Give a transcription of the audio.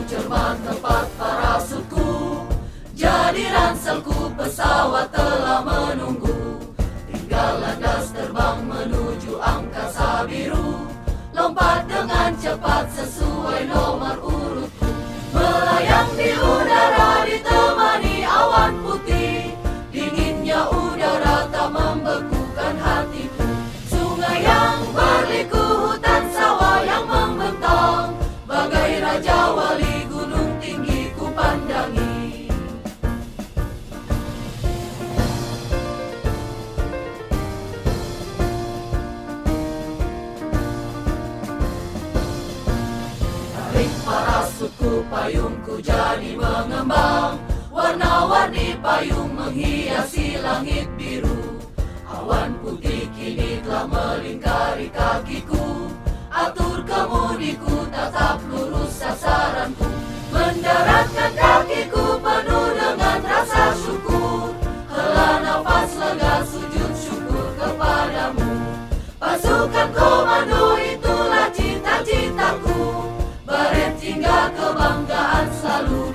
cermat tempat parasutku, jadi ranselku pesawat telah menunggu. Tinggal landas terbang menuju angkasa biru, lompat dengan cepat sesuai nomor urutku. Melayang di udara ditemani awan putih, dinginnya udara tak membekukan hatiku. Sungai yang berliku, hutan sawah yang membentang, bagai raja wali gunung tinggi ku pandangi. Tarik parasutku, payungku jadi mengembang, warna-warni payung menghiasi langit biru. Awan putih kini telah melingkari kakiku, atur kemudiku, tatap lurus sasaranku. Mendaratkan kakiku penuh dengan rasa syukur, hela nafas lega sujud syukur kepadamu. Pasukan komando itulah cita-citaku, baret hingga kebanggaan selalu